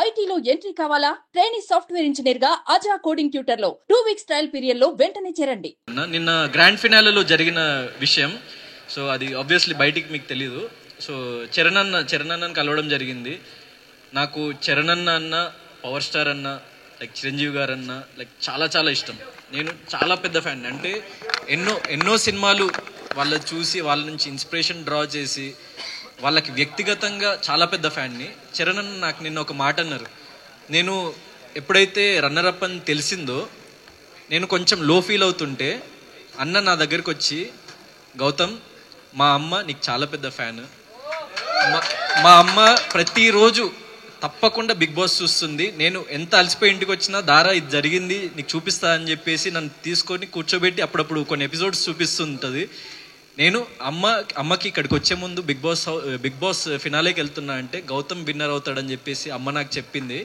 ఐటీలో ఎంట్రీ కావాలా? Trainee software engineer గా అజా కోడింగ్ ట్యూటర్ లో 2 వీక్స్ ట్రయల్ పీరియడ్ లో వెంటనే చేరండి. నిన్న గ్రాండ్ ఫినాలేలో జరిగిన విషయం, సో అది ఆబ్వియస్లీ బయటికి మీకు తెలియదు. సో చరణ్ అన్నని కలవడం జరిగింది. నాకు చరణ్ అన్న పవర్ స్టార్ అన్న, లైక్ చిరంజీవి గారు అన్న, లైక్ చాలా చాలా ఇష్టం. నేను చాలా పెద్ద ఫ్యాన్. అంటే ఎన్నో సినిమాలు వాళ్ళ చూసి వాళ్ళ నుంచి ఇన్స్పిరేషన్ డ్రా చేసి వాళ్ళకి వ్యక్తిగతంగా చాలా పెద్ద ఫ్యాన్ని. చరణ్ అన్న నాకు నిన్న ఒక మాట అన్నారు. నేను ఎప్పుడైతే రన్నర్ అప్ అని తెలిసిందో నేను కొంచెం లో ఫీల్ అవుతుంటే అన్న నా దగ్గరికి వచ్చి, గౌతమ్ మా అమ్మ నీకు చాలా పెద్ద ఫ్యాన్, మా అమ్మ ప్రతిరోజు తప్పకుండా బిగ్ బాస్ చూస్తుంది, నేను ఎంత అలసిపోయి ఇంటికి వచ్చినా దారా ఇది జరిగింది నీకు చూపిస్తా అని చెప్పేసి నన్ను తీసుకొని కూర్చోబెట్టి అప్పుడప్పుడు కొన్ని ఎపిసోడ్స్ చూపిస్తుంటుంది. నేను అమ్మకి ఇక్కడికి వచ్చే ముందు బిగ్ బాస్ ఫినాలేకి వెళ్తున్నా అంటే గౌతమ్ విన్నర్ అవుతాడని చెప్పేసి అమ్మ నాకు చెప్పింది.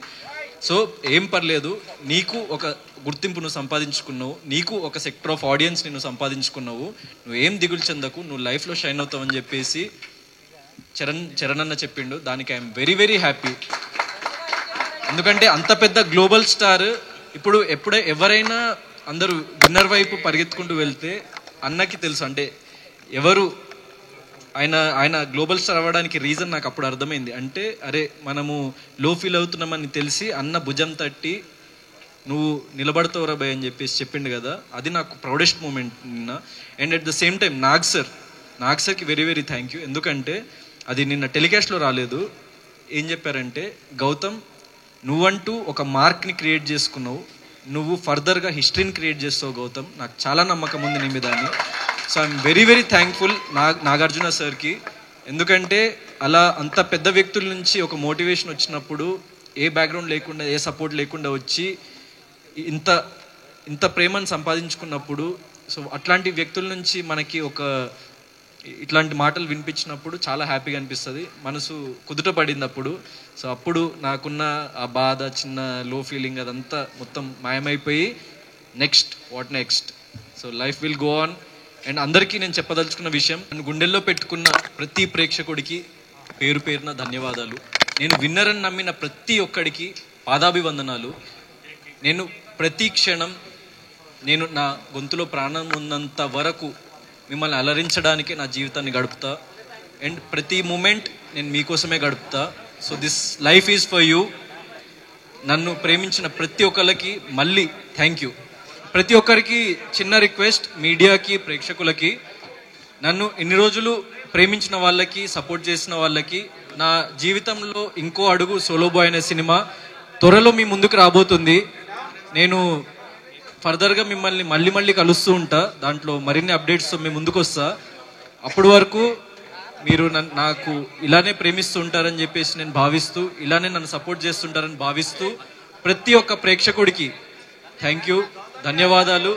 సో ఏం పర్లేదు, నీకు ఒక గుర్తింపు నువ్వు సంపాదించుకున్నావు, నీకు ఒక సెక్టర్ ఆఫ్ ఆడియన్స్ నువ్వు సంపాదించుకున్నావు, నువ్వేం దిగులు చెందకు, నువ్వు లైఫ్లో షైన్ అవుతావు అని చెప్పేసి చరణ్ అన్న చెప్పిండు. దానికి ఐఎమ్ వెరీ వెరీ హ్యాపీ. ఎందుకంటే అంత పెద్ద గ్లోబల్ స్టార్ ఇప్పుడు ఎవరైనా అందరూ విన్నర్ వైపు పరిగెత్తుకుంటూ వెళ్తే అన్నకి తెలుసు అంటే ఎవరు ఆయన గ్లోబల్ స్టార్ అవ్వడానికి రీజన్ నాకు అప్పుడు అర్థమైంది. అంటే అరే మనము లో ఫీల్ అవుతున్నామని తెలిసి అన్న భుజం తట్టి నువ్వు నిలబడతావురా భయ్ అని చెప్పేసి చెప్పిండు కదా, అది నాకు ప్రౌడెస్ట్ మూమెంట్ నిన్న. And at the same time Nag సార్కి వెరీ వెరీ థ్యాంక్ యూ. ఎందుకంటే అది నిన్న టెలికాస్ట్లో రాలేదు. ఏం చెప్పారంటే, గౌతమ్ నువ్వంటూ ఒక మార్క్ని క్రియేట్ చేసుకున్నావు, నువ్వు ఫర్దర్గా హిస్టరీని క్రియేట్ చేస్తావు గౌతమ్, నాకు చాలా నమ్మకం ఉంది నీ మీద అని. So I'm very very thankful Nagarjuna సార్కి. ఎందుకంటే అలా అంత పెద్ద వ్యక్తుల నుంచి ఒక మోటివేషన్ వచ్చినప్పుడు ఏ బ్యాక్గ్రౌండ్ లేకుండా ఏ సపోర్ట్ లేకుండా వచ్చి ఇంత ప్రేమను సంపాదించుకున్నప్పుడు, సో అట్లాంటి వ్యక్తుల నుంచి మనకి ఇట్లాంటి మాటలు వినిపించినప్పుడు చాలా హ్యాపీగా అనిపిస్తుంది, మనసు కుదుట పడింది అప్పుడు. సో అప్పుడు నాకున్న ఆ బాధ, చిన్న లో ఫీలింగ్ అదంతా మొత్తం మాయమైపోయి what next, so life will go on. And అందరికీ నేను చెప్పదలుచుకున్న విషయం, నన్ను గుండెల్లో పెట్టుకున్న ప్రతి ప్రేక్షకుడికి పేరు పేరున ధన్యవాదాలు. నేను విన్నర్ అని నమ్మిన ప్రతి ఒక్కడికి పాదాభివందనాలు. నేను ప్రతి క్షణం నేను నా గొంతులో ప్రాణం ఉన్నంత వరకు మిమ్మల్ని అలరించడానికి నా జీవితాన్ని గడుపుతా. అండ్ ప్రతి మూమెంట్ నేను మీకోసమే గడుపుతా. So this life is for you. నన్ను ప్రేమించిన ప్రతి ఒక్కరికి మళ్ళీ థ్యాంక్ యూ. ప్రతి ఒక్కరికి చిన్న రిక్వెస్ట్, మీడియాకి, ప్రేక్షకులకి, నన్ను ఇన్ని రోజులు ప్రేమించిన వాళ్ళకి, సపోర్ట్ చేసిన వాళ్ళకి, నా జీవితంలో ఇంకో అడుగు సోలో బాయ్ అనే సినిమా త్వరలో మీ ముందుకు రాబోతుంది. నేను ఫర్దర్గా మిమ్మల్ని మళ్ళీ కలుస్తూ ఉంటా, దాంట్లో మరిన్ని అప్డేట్స్తో మేము ముందుకు వస్తా. అప్పటి వరకు మీరు నాకు ఇలానే ప్రేమిస్తూ ఉంటారని చెప్పేసి నేను భావిస్తూ, ఇలానే నన్ను సపోర్ట్ చేస్తుంటారని భావిస్తూ, ప్రతి ఒక్క ప్రేక్షకుడికి థ్యాంక్ యూ, ధన్యవాదాలు.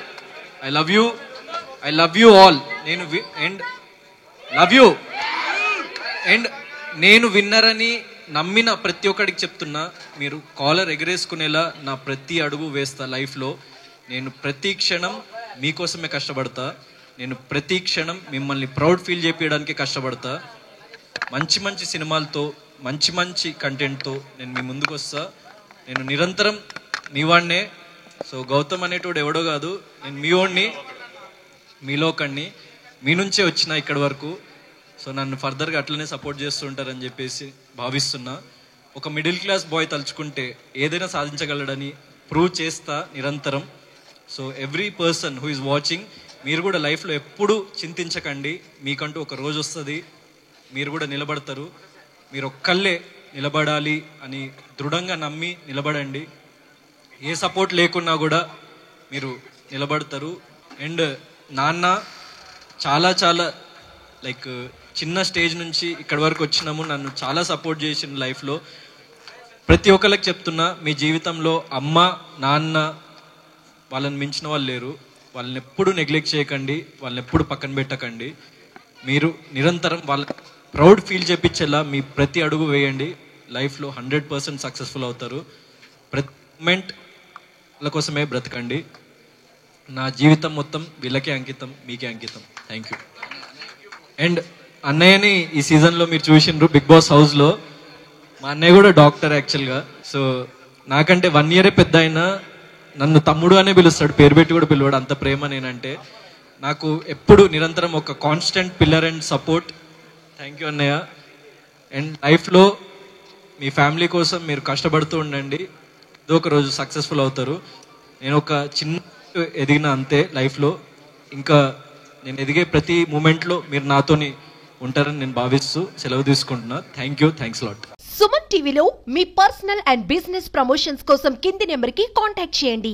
I love you all. నేను విన్నర్ అని నమ్మిన ప్రతి ఒక్కడికి చెప్తున్నా, మీరు కాలర్ ఎగరేసుకునేలా నా ప్రతి అడుగు వేస్తా లైఫ్లో. నేను ప్రతి క్షణం మీకోసమే కష్టపడతా. నేను ప్రతి క్షణం మిమ్మల్ని ప్రౌడ్ ఫీల్ చేపించడానికి కష్టపడతా. మంచి సినిమాలతో, మంచి కంటెంట్తో నేను మీ ముందుకు వస్తా. నేను నిరంతరం మీ వాడినే. సో గౌతమ్ అనేటోడు ఎవడో కాదు, నేను మీ వాడిని, మీలో ఒకడిని, మీ నుంచే వచ్చిన ఇక్కడి వరకు. సో నన్ను ఫర్దర్గా అట్లనే సపోర్ట్ చేస్తుంటారని చెప్పేసి భావిస్తున్నా. ఒక మిడిల్ క్లాస్ బాయ్ తలుచుకుంటే ఏదైనా సాధించగలడని ప్రూవ్ చేస్తా నిరంతరం. So every person who is watching, మీరు కూడా లైఫ్లో ఎప్పుడూ చింతించకండి, మీకంటూ ఒక రోజు వస్తుంది, మీరు కూడా నిలబడతారు. మీరు ఒక్కళ్ళే నిలబడాలి అని దృఢంగా నమ్మి నిలబడండి. ఏ సపోర్ట్ లేకున్నా కూడా మీరు నిలబడతారు. అండ్ నాన్న చాలా లైక్ చిన్న స్టేజ్ నుంచి ఇక్కడి వరకు వచ్చినాము, నన్ను చాలా సపోర్ట్ చేసిన లైఫ్లో. ప్రతి ఒక్కరికి చెప్తున్నా, మీ జీవితంలో అమ్మ, నాన్న వాళ్ళని మించిన వాళ్ళు లేరు. వాళ్ళని ఎప్పుడు నెగ్లెక్ట్ చేయకండి, వాళ్ళని ఎప్పుడు పక్కన పెట్టకండి. మీరు నిరంతరం వాళ్ళ ప్రౌడ్ ఫీల్ చేపించేలా మీ ప్రతి అడుగు వేయండి. లైఫ్లో 100% సక్సెస్ఫుల్ అవుతారు. ప్రతి మూమెంట్ వాళ్ళ కోసమే బ్రతకండి. నా జీవితం మొత్తం వీళ్ళకే అంకితం, మీకే అంకితం. Thank you. అండ్ అన్నయ్యని ఈ సీజన్లో మీరు చూసిండ్రు బిగ్ బాస్ హౌస్లో. మా అన్నయ్య కూడా డాక్టర్ యాక్చువల్గా. సో నాకంటే 1 year పెద్ద అయినా నన్ను తమ్ముడు అనే పిలుస్తాడు, పేరు పెట్టి కూడా పిలవాడు, అంత ప్రేమ నేనంటే. నాకు ఎప్పుడు నిరంతరం ఒక constant pillar and support. Thank you అన్నయ్య. అండ్ లైఫ్లో మీ ఫ్యామిలీ కోసం మీరు కష్టపడుతూ ఉండండి, ఏదో ఒక రోజు సక్సెస్ఫుల్ అవుతారు. నేను ఒక చిన్న ఎదిగిన అంతే లైఫ్లో, ఇంకా నేను ఎదిగే ప్రతి మూమెంట్లో మీరు నాతోని ఉంటారని నేను భావిస్తూ సెలవు తీసుకుంటున్నా. Thank you, thanks lot. Suman టీవీలో మీ పర్సనల్ అండ్ బిజినెస్ ప్రమోషన్స్ కోసం కింది నెంబర్కి కాంటాక్ట్ చేయండి.